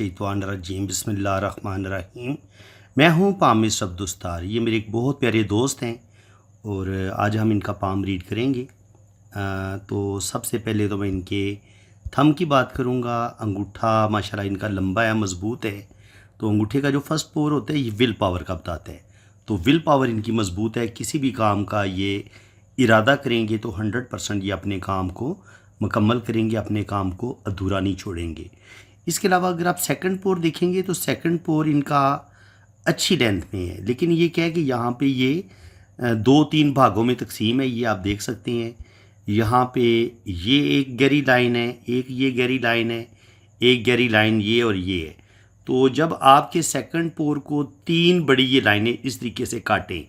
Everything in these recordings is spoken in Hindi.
मिनश्शैतानिर्रजीम बिस्मिल्लाहिर्रहमानिर्रहीम। मैं हूँ पामिस अब्दुस्तार। ये मेरे एक बहुत प्यारे दोस्त हैं और आज हम इनका पाम रीड करेंगे। तो सबसे पहले तो मैं इनके थंब की बात करूँगा। अंगूठा माशाल्लाह इनका लंबा है, मज़बूत है। तो अंगूठे का जो फर्स्ट पोर होता है ये विल पावर का बताता है। तो विल पावर इनकी मज़बूत है। किसी भी काम का ये इरादा करेंगे तो 100% ये अपने काम को मुकम्मल करेंगे, अपने काम को अधूरा नहीं छोड़ेंगे। इसके अलावा अगर आप सेकंड पोर देखेंगे तो सेकंड पोर इनका अच्छी लेंथ में है, लेकिन ये क्या है कि यहाँ पे ये 2-3 भागों में तकसीम है। ये आप देख सकते हैं। यहाँ पे ये एक गहरी लाइन है, एक ये गहरी लाइन है, एक गहरी लाइन ये और ये है। तो जब आपके सेकंड पोर को 3 बड़ी ये लाइनें इस तरीके से काटें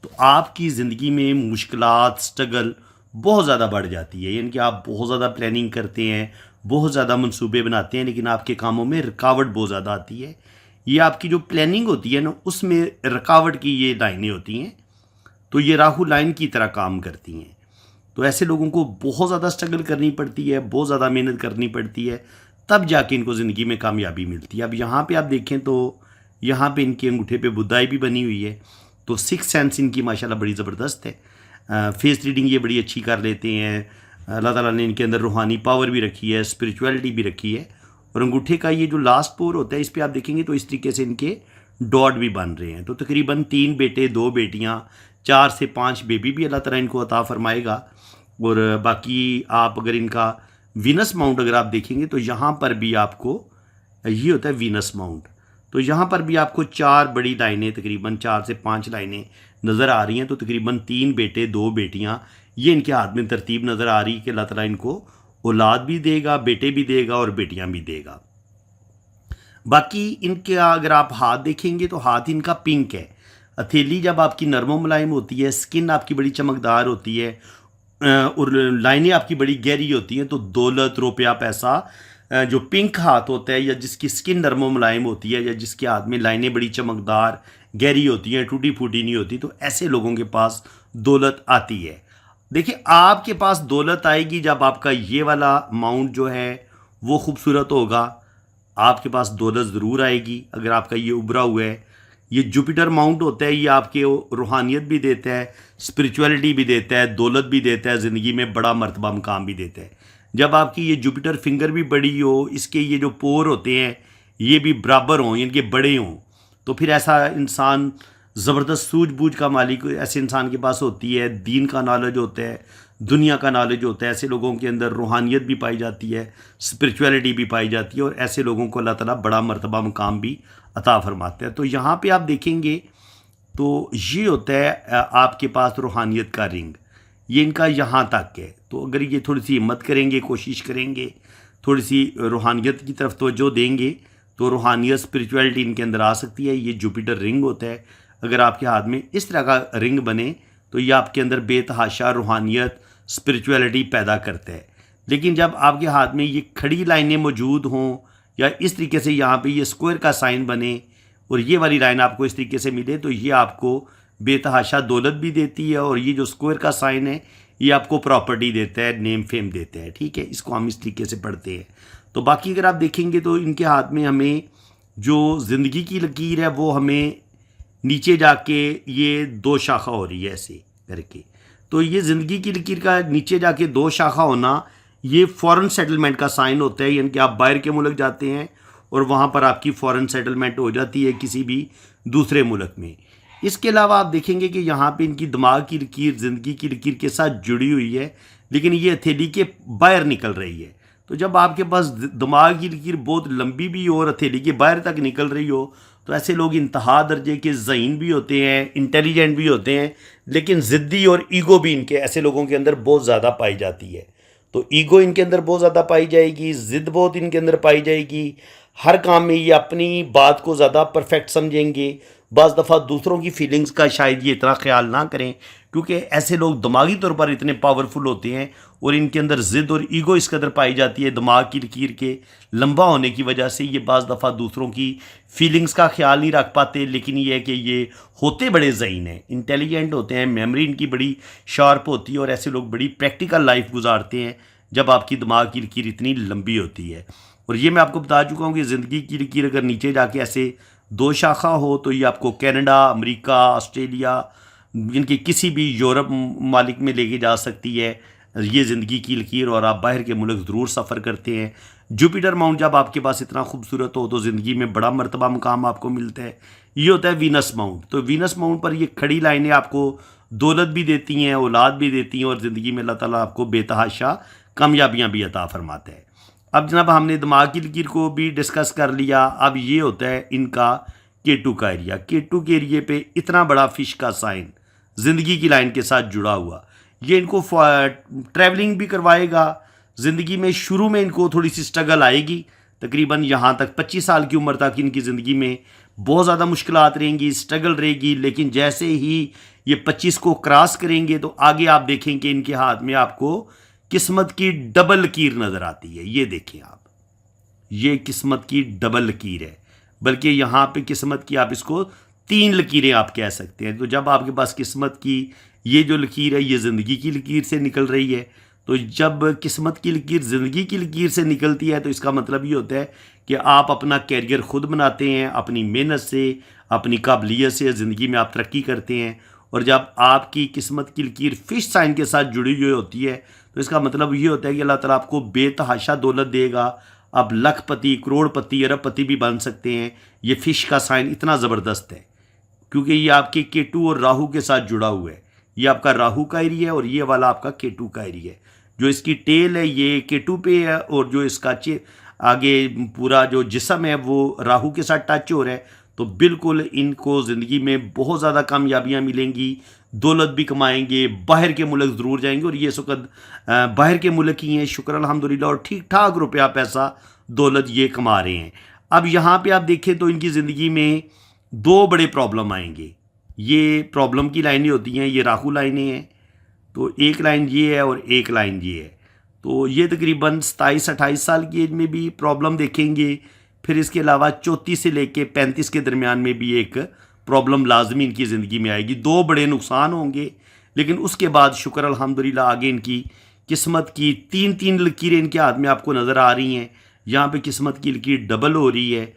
तो आपकी ज़िंदगी में मुश्किलात, स्ट्रगल बहुत ज़्यादा बढ़ जाती है। यानी कि आप बहुत ज़्यादा प्लानिंग करते हैं, बहुत ज़्यादा मंसूबे बनाते हैं, लेकिन आपके कामों में रुकावट बहुत ज़्यादा आती है। ये आपकी जो प्लानिंग होती है ना, उसमें रुकावट की ये लाइनें होती हैं। तो ये राहु लाइन की तरह काम करती हैं। तो ऐसे लोगों को बहुत ज़्यादा स्ट्रगल करनी पड़ती है, बहुत ज़्यादा मेहनत करनी पड़ती है, तब जाके इनको ज़िंदगी में कामयाबी मिलती है। अब यहाँ पे आप देखें तो यहाँ पे इनके अंगूठे पे बुदाई भी बनी हुई है। तो सिक्स सेंस इनकी माशाल्लाह बड़ी ज़बरदस्त है। फेस रीडिंग ये बड़ी अच्छी कर लेते हैं। अल्लाह ताला ने इनके अंदर रूहानी पावर भी रखी है, स्पिरिचुअलिटी भी रखी है। और अंगूठे का ये जो लास्ट पोर होता है इस पर आप देखेंगे तो इस तरीके से इनके डॉट भी बन रहे हैं। तो तकरीबन 3 बेटे, 2 बेटियाँ, 4 से 5 बेबी भी अल्लाह ताला इनको अता फरमाएगा। और बाकी आप अगर इनका वीनस माउंट अगर आप देखेंगे तो यहाँ पर भी आपको ये होता है वीनस माउंट। तो यहाँ पर भी आपको 4 बड़ी लाइनें, तकरीबन 4 से 5 लाइनें नज़र आ रही हैं। तो तकरीबन 3 बेटे, 2 बेटियाँ, ये इनके हाथ में तरतीब नज़र आ रही है कि अल्लाह ताला इनको औलाद भी देगा, बेटे भी देगा और बेटियाँ भी देगा। बाकी इनके अगर आप हाथ देखेंगे तो हाथ इनका पिंक है। हथेली जब आपकी नरमो मुलायम होती है, स्किन आपकी बड़ी चमकदार होती है और लाइनें आपकी बड़ी गहरी होती हैं, तो दौलत, रुपया, पैसा, जो पिंक हाथ होता है या जिसकी स्किन नरमो मुलायम होती है या जिसके हाथ में लाइनें बड़ी चमकदार गहरी होती हैं, टूटी फूटी नहीं होती, तो ऐसे लोगों के पास दौलत आती है। देखिए, आपके पास दौलत आएगी जब आपका ये वाला माउंट जो है वो खूबसूरत होगा। आपके पास दौलत ज़रूर आएगी अगर आपका ये उभरा हुआ है। ये जुपिटर माउंट होता है, ये आपके रूहानियत भी देता है, स्पिरिचुअलिटी भी देता है, दौलत भी देता है, ज़िंदगी में बड़ा मर्तबा मुकाम भी देता है। जब आपकी ये जुपिटर फिंगर भी बड़ी हो, इसके ये जो पोर होते हैं ये भी बराबर हों, इनके बड़े हों, तो फिर ऐसा इंसान ज़बरदस्त सूझबूझ का मालिक ऐसे इंसान के पास होती है। दीन का नॉलेज होता है, दुनिया का नॉलेज होता है। ऐसे लोगों के अंदर रूहानियत भी पाई जाती है, स्पिरिचुअलिटी भी पाई जाती है और ऐसे लोगों को अल्लाह ताला बड़ा मर्तबा मुकाम भी अता फरमाता है। तो यहाँ पे आप देखेंगे तो ये होता है आपके पास रूहानियत का रिंग, ये इनका यहाँ तक है। तो अगर ये थोड़ी सी हिम्मत करेंगे, कोशिश करेंगे, थोड़ी सी रूहानियत की तरफ तवज्जो देंगे तो रूहानियत, स्पिरिचुअलिटी इनके अंदर आ सकती है। ये जुपिटर रिंग होता है। अगर आपके हाथ में इस तरह का रिंग बने तो ये आपके अंदर बेतहाशा रूहानियत, स्पिरिचुअलिटी पैदा करता है। लेकिन जब आपके हाथ में ये खड़ी लाइनें मौजूद हों या इस तरीके से यहाँ पे ये स्क्वायर का साइन बने और ये वाली लाइन आपको इस तरीके से मिले तो ये आपको बेतहाशा दौलत भी देती है और ये जो स्क्वायर का साइन है ये आपको प्रॉपर्टी देता है, नेम फेम देता है। ठीक है, इसको हम इस तरीके से पढ़ते हैं। तो बाकी अगर आप देखेंगे तो इनके हाथ में हमें जो ज़िंदगी की लकीर है वो हमें नीचे जाके ये 2 शाखा हो रही है ऐसे करके। तो ये ज़िंदगी की लकीर का नीचे जाके 2 शाखा होना ये फॉरेन सेटलमेंट का साइन होता है। यानी कि आप बाहर के मुल्क जाते हैं और वहाँ पर आपकी फॉरेन सेटलमेंट हो जाती है किसी भी दूसरे मुल्क में। इसके अलावा आप देखेंगे कि यहाँ पे इनकी दिमाग की लकीर ज़िंदगी की लकीर के साथ जुड़ी हुई है, लेकिन ये हथेली के बाहर निकल रही है। तो जब आपके पास दिमाग की लकीर बहुत लंबी भी हो और हथेली के बाहर तक निकल रही हो तो ऐसे लोग इंतहा दर्जे के ज़हीन भी होते हैं, इंटेलिजेंट भी होते हैं, लेकिन ज़िद्दी और ईगो भी इनके ऐसे लोगों के अंदर बहुत ज़्यादा पाई जाती है। तो ईगो इनके अंदर बहुत ज़्यादा पाई जाएगी, ज़िद बहुत इनके अंदर पाई जाएगी। हर काम में ये अपनी बात को ज़्यादा परफेक्ट समझेंगे। बाज़ दफ़ा दूसरों की फीलिंग्स का शायद ये इतना ख्याल ना करें, क्योंकि ऐसे लोग दिमागी तौर पर इतने पावरफुल होते हैं और इनके अंदर ज़िद और ईगो इस कदर पाई जाती है दिमाग की लकीर के लंबा होने की वजह से। ये बाज़ दफ़ा दूसरों की फीलिंग्स का ख्याल नहीं रख पाते, लेकिन ये है कि ये होते बड़े ज़हीन हैं, इंटेलिजेंट होते हैं, मेमोरी इनकी बड़ी शार्प होती है और ऐसे लोग बड़ी प्रैक्टिकल लाइफ गुजारते हैं जब आपकी दिमाग की लकीर इतनी लंबी होती है। और ये मैं आपको बता चुका हूँ कि ज़िंदगी की लकीर अगर नीचे जाके ऐसे दो शाखा हो तो ये आपको कनाडा, अमेरिका, ऑस्ट्रेलिया, इनके किसी भी यूरोप मालिक में लेके जा सकती है ये ज़िंदगी की लकीर, और आप बाहर के मुल्क ज़रूर सफ़र करते हैं। जुपिटर माउंट जब आपके पास इतना खूबसूरत हो तो ज़िंदगी में बड़ा मर्तबा मुकाम आपको मिलता है। ये होता है वीनस माउंट। तो वीनस माउंट पर ये खड़ी लाइनें आपको दौलत भी देती हैं, औलाद भी देती हैं, और ज़िंदगी में अल्लाह ताला आपको बेतहाशा कामयाबियाँ भी अता फरमाता है। अब जनाब हमने दिमाग की लकीर को भी डिस्कस कर लिया। अब ये होता है इनका केटू का एरिया। केटू के एरिए पे इतना बड़ा फिश का साइन ज़िंदगी की लाइन के साथ जुड़ा हुआ, ये इनको ट्रैवलिंग भी करवाएगा। ज़िंदगी में शुरू में इनको थोड़ी सी स्ट्रगल आएगी, तकरीबन यहाँ तक 25 साल की उम्र तक इनकी ज़िंदगी में बहुत ज़्यादा मुश्किलात रहेंगी, स्ट्रगल रहेगी। लेकिन जैसे ही ये 25 को क्रॉस करेंगे तो आगे आप देखेंगे इनके हाथ में आपको किस्मत की डबल लकीर नज़र आती है। ये देखें आप, ये किस्मत की डबल लकीर है, बल्कि यहाँ पे किस्मत की आप इसको 3 लकीरें आप कह सकते हैं। तो जब आपके पास किस्मत की ये जो लकीर है ये ज़िंदगी की लकीर से निकल रही है, तो जब किस्मत की लकीर ज़िंदगी की लकीर से निकलती है तो इसका मतलब ये होता है कि आप अपना कैरियर खुद बनाते हैं, अपनी मेहनत से, अपनी काबिलियत से ज़िंदगी में आप तरक्की करते हैं। और जब आपकी किस्मत की लकीर फिश साइन के साथ जुड़ी हुई होती है तो इसका मतलब ये होता है कि अल्लाह ताला आपको बेतहाशा दौलत देगा। आप लखपति, करोड़पति, अरबपति भी बन सकते हैं। ये फिश का साइन इतना ज़बरदस्त है क्योंकि ये आपके केटू और राहु के साथ जुड़ा हुआ है। ये आपका राहु का एरिया है और ये वाला आपका केटू का एरिया है। जो इसकी टेल है ये केटू पे है और जो इसका आगे पूरा जो जिस्म है वो राहु के साथ टच हो रहा है। तो बिल्कुल इनको ज़िंदगी में बहुत ज़्यादा कामयाबियाँ मिलेंगी, दौलत भी कमाएंगे, बाहर के मुल्क ज़रूर जाएंगे। और ये इस वक्त बाहर के मुल्क ही हैं, शुक्र अल्हम्दुलिल्लाह, और ठीक ठाक रुपया पैसा दौलत ये कमा रहे हैं। अब यहाँ पे आप देखें तो इनकी ज़िंदगी में 2 बड़े प्रॉब्लम आएंगे। ये प्रॉब्लम की लाइनें होती हैं, ये राहु लाइनें हैं। तो एक लाइन ये है और एक लाइन ये है। तो ये तकरीबन 27-28 साल की एज में भी प्रॉब्लम देखेंगे। फिर इसके अलावा 34 से लेके 35 के दरमियान में भी एक प्रॉब्लम लाजमी इनकी ज़िंदगी में आएगी। 2 बड़े नुकसान होंगे, लेकिन उसके बाद शुक्र अल्हम्दुलिल्लाह आगे इनकी किस्मत की 3-3 लकीरें इनके हाथ में आपको नज़र आ रही हैं। यहाँ पे किस्मत की लकीर डबल हो रही है,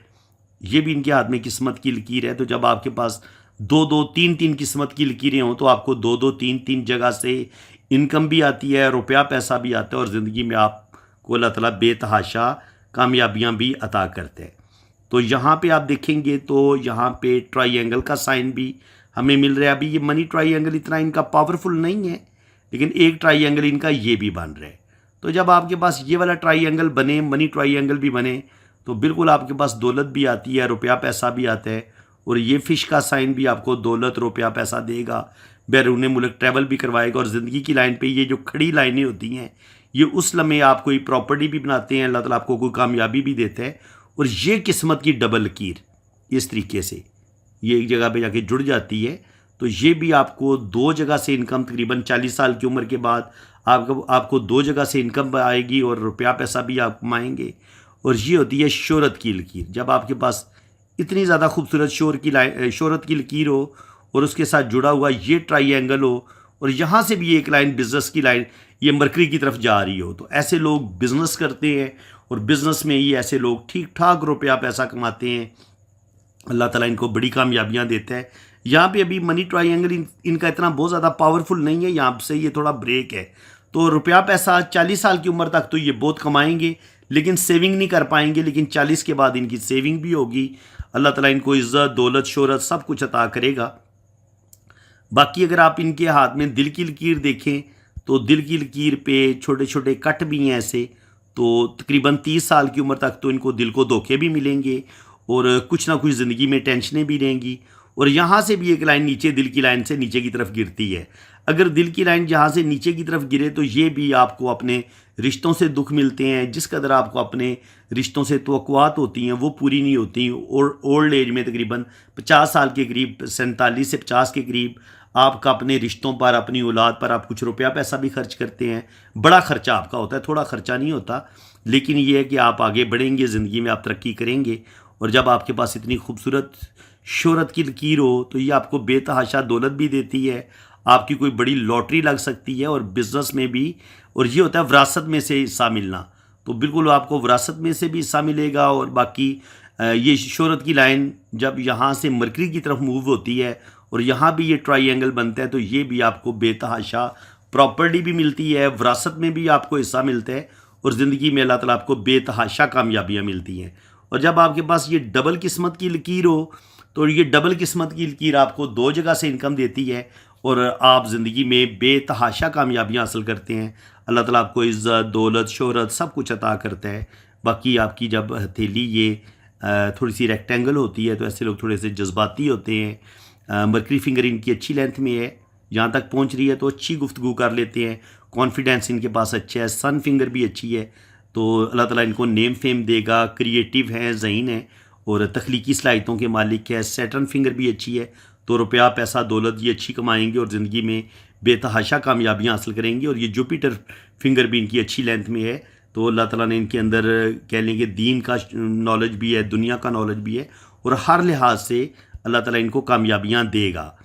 ये भी इनके हाथ में किस्मत की लकीर है। तो जब आपके पास 2-2, 3-3 किस्मत की लकीरें हों तो आपको 2-2, 3-3 जगह से इनकम भी आती है, रुपया पैसा भी आता है, और ज़िंदगी में आपको अल्लाह ताला बेतहाशा कामयाबियाँ भी अता करते हैं। तो यहाँ पे आप देखेंगे तो यहाँ पे ट्राइंगल का साइन भी हमें मिल रहा है। अभी ये मनी ट्राइंगल इतना इनका पावरफुल नहीं है, लेकिन एक ट्राइंगल इनका ये भी बन रहा है। तो जब आपके पास ये वाला ट्राइंगल बने, मनी ट्राइंगल भी बने, तो बिल्कुल आपके पास दौलत भी आती है, रुपया पैसा भी आता है। और ये फ़िश का साइन भी आपको दौलत, रुपया पैसा देगा, बैरून मुल्क ट्रैवल भी करवाएगा। और ज़िंदगी की लाइन पे ये जो खड़ी लाइनें होती हैं ये उस लम्हे आप कोई प्रॉपर्टी भी बनाते हैं, अल्लाह ताला आपको कोई कामयाबी भी देता है। और ये किस्मत की डबल लकीर इस तरीके से ये एक जगह पे जाके जुड़ जाती है। तो ये भी आपको 2 जगह से इनकम, तकरीबन 40 साल की उम्र के बाद आपको 2 जगह से इनकम आएगी और रुपया पैसा भी आप कमाएंगे। और ये होती है शोहरत की लकीर। जब आपके पास इतनी ज़्यादा खूबसूरत शोहरत की लकीर हो और उसके साथ जुड़ा हुआ ये ट्राइंगल हो, और यहाँ से भी एक लाइन बिज़नेस की लाइन ये मरकरी की तरफ जा रही हो, तो ऐसे लोग बिज़नेस करते हैं और बिज़नेस में ही ऐसे लोग ठीक ठाक रुपया पैसा कमाते हैं। अल्लाह ताला इनको बड़ी कामयाबियाँ देता है। यहाँ पे अभी मनी ट्राइंगल इनका इतना बहुत ज़्यादा पावरफुल नहीं है, यहाँ से ये थोड़ा ब्रेक है। तो रुपया पैसा 40 साल की उम्र तक तो ये बहुत कमाएंगे, लेकिन सेविंग नहीं कर पाएंगे। लेकिन 40 के बाद इनकी सेविंग भी होगी। अल्लाह ताला इनको इज़्ज़त, दौलत, शोहरत सब कुछ अता करेगा। बाकी अगर आप इनके हाथ में दिल की लकीर देखें तो दिल की लकीर पे छोटे छोटे कट भी हैं ऐसे। तो तकरीबन 30 साल की उम्र तक तो इनको दिल को धोखे भी मिलेंगे और कुछ ना कुछ ज़िंदगी में टेंशनें भी रहेंगी। और यहाँ से भी एक लाइन नीचे दिल की लाइन से नीचे की तरफ गिरती है। अगर दिल की लाइन यहाँ से नीचे की तरफ गिरे तो ये भी आपको अपने रिश्तों से दुख मिलते हैं। जिस कदर आपको अपने रिश्तों से तवक्कुआत होती हैं वो पूरी नहीं होती। और ओल्ड एज में तकरीबन 50 साल के करीब, 47 से 50 के करीब आपका अपने रिश्तों पर, अपनी औलाद पर आप कुछ रुपया पैसा भी खर्च करते हैं। बड़ा ख़र्चा आपका होता है, थोड़ा ख़र्चा नहीं होता। लेकिन ये है कि आप आगे बढ़ेंगे, ज़िंदगी में आप तरक्की करेंगे। और जब आपके पास इतनी खूबसूरत शोहरत की लकीर हो तो ये आपको बेतहाशा दौलत भी देती है। आपकी कोई बड़ी लॉटरी लग सकती है और बिज़नेस में भी। और ये होता है विरासत में से हिस्सा मिलना। तो बिल्कुल आपको विरासत में से भी हिस्सा मिलेगा। और बाकी ये शोहरत की लाइन जब यहाँ से मरकरी की तरफ मूव होती है और यहाँ भी ये ट्राइंगल बनता है, तो ये भी आपको बेतहाशा प्रॉपर्टी भी मिलती है, विरासत में भी आपको हिस्सा मिलता है और ज़िंदगी में अल्लाह ताला आपको बेतहाशा कामयाबियाँ मिलती हैं। और जब आपके पास ये डबल किस्मत की लकीर हो, तो ये डबल किस्मत की लकीर आपको 2 जगह से इनकम देती है और आप ज़िंदगी में बेतहाशा कामयाबियाँ हासिल करते हैं। अल्लाह ताला आपको इज़्ज़त, दौलत, शोहरत सब कुछ अता करता है। बाकी आपकी जब हथेली ये थोड़ी सी रेक्टेंगल होती है तो ऐसे लोग थोड़े से जज्बाती होते हैं। मरकरी फिंगर इनकी अच्छी लेंथ में है, जहाँ तक पहुँच रही है तो अच्छी गुफ्तगू कर लेते हैं, कॉन्फिडेंस इनके पास अच्छा है, सन फिंगर भी अच्छी है, तो अल्लाह ताला इनको नेम फेम देगा। क्रिएटिव हैं, ज़हीन है और तख्लीकी सलाहियतों के मालिक है। सैटर्न फिंगर भी अच्छी है, तो रुपया, पैसा, दौलत ये अच्छी कमाएंगे और ज़िंदगी में बेतहाशा कामयाबियाँ हासिल करेंगे। और ये जुपिटर फिंगर भी इनकी अच्छी लेंथ में है, तो अल्लाह ताला ने इनके अंदर कह लेंगे दीन का नॉलेज भी है, दुनिया का नॉलेज भी है और हर लिहाज से अल्लाह ताला इनको कामयाबियाँ देगा।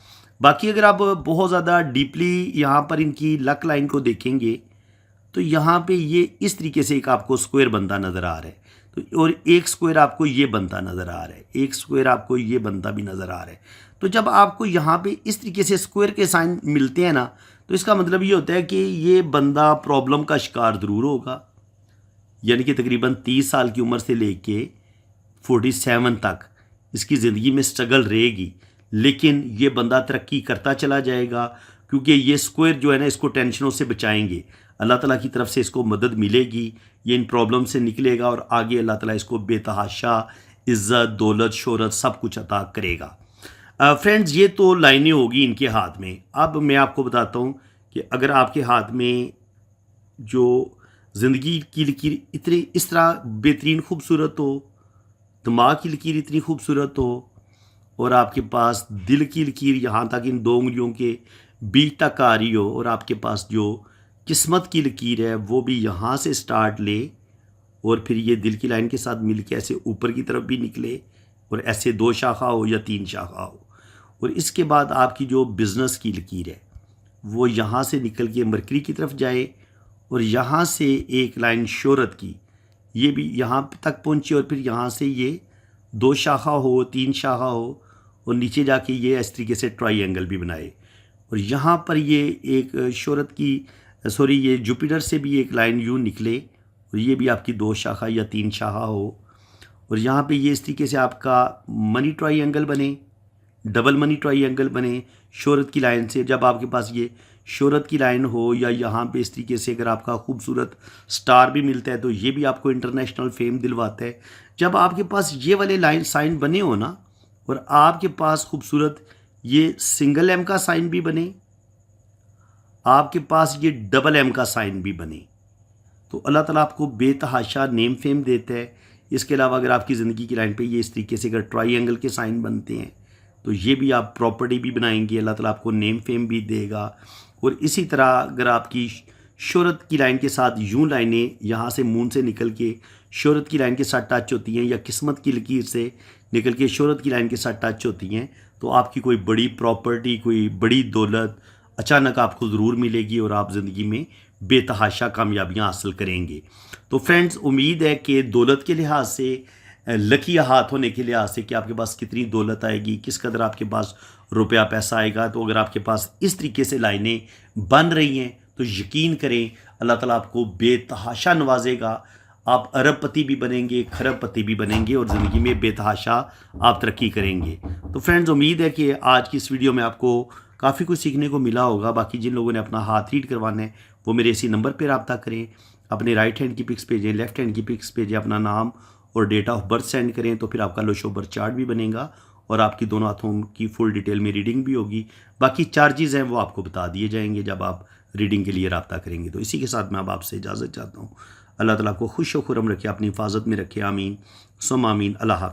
बाकी अगर आप बहुत ज़्यादा डीपली यहाँ पर इनकी लक लाइन को देखेंगे तो यहाँ पे ये इस तरीके से एक आपको स्क्वायर बनता नज़र आ रहा है, तो और एक स्क्वायर आपको ये बनता नज़र आ रहा है, एक स्क्वायर आपको ये बनता भी नज़र आ रहा है। तो जब आपको यहाँ पे इस तरीके से स्क्वायर के साइन मिलते हैं ना, तो इसका मतलब ये होता है कि ये बंदा प्रॉब्लम का शिकार ज़रूर होगा, यानी कि तकरीबन 30 साल की उम्र से लेके 47 तक इसकी ज़िंदगी में स्ट्रगल रहेगी, लेकिन ये बंदा तरक्की करता चला जाएगा क्योंकि ये स्क्वायर जो है ना इसको टेंशनों से बचाएंगे। अल्लाह ताला की तरफ से इसको मदद मिलेगी, ये इन प्रॉब्लम से निकलेगा और आगे अल्लाह ताला इसको बेतहाशा इज़्ज़त, दौलत, शोहरत सब कुछ अता करेगा। फ्रेंड्स, ये तो लाइनें होगी इनके हाथ में। अब मैं आपको बताता हूँ कि अगर आपके हाथ में जो ज़िंदगी की लकीर इतनी इस तरह बेहतरीन खूबसूरत हो, दिमाग की लकीर इतनी खूबसूरत हो और आपके पास दिल की लकीर यहाँ तक इन 2 उंगलियों के बीच तक आ रही हो और आपके पास जो किस्मत की लकीर है वो भी यहाँ से स्टार्ट ले और फिर ये दिल की लाइन के साथ मिल के ऐसे ऊपर की तरफ भी निकले और ऐसे 2 शाखा हो या 3 शाखा हो, और इसके बाद आपकी जो बिज़नेस की लकीर है वो यहाँ से निकल के मरकरी की तरफ जाए और यहाँ से एक लाइन शोहरत की ये भी यहाँ तक पहुँची और फिर यहाँ से ये 2 शाखा हो, 3 शाखा हो और नीचे जाके ये इस तरीके से ट्राइंगल भी बनाए और यहाँ पर ये एक शोहरत की ये जुपिटर से भी एक लाइन यूँ निकले और ये भी आपकी 2 शाखा या 3 शाखा हो और यहाँ पे ये इस तरीके से आपका मनी ट्राइंगल बने, डबल मनी ट्राइंगल बने शोहरत की लाइन से। जब आपके पास ये शोहरत की लाइन हो या यहाँ पे इस तरीके से अगर आपका खूबसूरत स्टार भी मिलता है तो ये भी आपको इंटरनेशनल फेम दिलवाता है। जब आपके पास ये वाले लाइन साइन बने हो ना और आपके पास खूबसूरत ये सिंगल एम का साइन भी बने, आपके पास ये डबल एम का साइन भी बने, तो अल्लाह ताला आपको बेतहाशा नेम फेम देता है। इसके अलावा अगर आपकी ज़िंदगी की लाइन पे ये इस तरीके से अगर ट्राइंगल के साइन बनते हैं तो ये भी आप प्रॉपर्टी भी बनाएंगे, अल्लाह ताला आपको नेम फेम भी देगा। और इसी तरह अगर आपकी शोहरत की लाइन के साथ यूँ लाइनें यहाँ से मून से निकल के शोहरत की लाइन के साथ टच होती हैं या किस्मत की लकीर से निकल के शोहरत की लाइन के साथ टच होती हैं, तो आपकी कोई बड़ी प्रॉपर्टी, कोई बड़ी दौलत अचानक आपको ज़रूर मिलेगी और आप ज़िंदगी में बेतहाशा कामयाबियाँ हासिल करेंगे। तो फ्रेंड्स, उम्मीद है कि दौलत के लिहाज से, लकी हाथ होने के लिहाज से कि आपके पास कितनी दौलत आएगी, किस कदर आपके पास रुपया पैसा आएगा, तो अगर आपके पास इस तरीके से लाइनें बन रही हैं तो यकीन करें अल्लाह ताला आपको बेतहाशा नवाजेगा। आप अरबपति भी बनेंगे, खरबपति भी बनेंगे और ज़िंदगी में बेतहाशा आप तरक्की करेंगे। तो फ्रेंड्स, उम्मीद है कि आज की इस वीडियो में आपको काफ़ी कुछ सीखने को मिला होगा। बाकी जिन लोगों ने अपना हाथ रीड करवाना है वो मेरे इसी नंबर पर रब्ता करें, अपने राइट हैंड की पिक्स भेजें, लेफ्ट हैंड की पिक्स भेजें, अपना नाम और डेट ऑफ बर्थ सेंड करें, तो फिर आपका लोशो बर्थ चार्ट भी बनेगा और आपकी दोनों हाथों की फुल डिटेल में रीडिंग भी होगी। बाकी चार्जेज़ हैं वो आपको बता दिए जाएंगे जब आप रीडिंग के लिए रब्ता करेंगे। तो इसी के साथ मैं अब आपसे इजाज़त चाहता हूँ। अल्लाह ताला को खुश व खुरम रखे, अपनी हिफाजत में रखे। आमीन सुम आमीन। अल्लाह हाफ़िज़।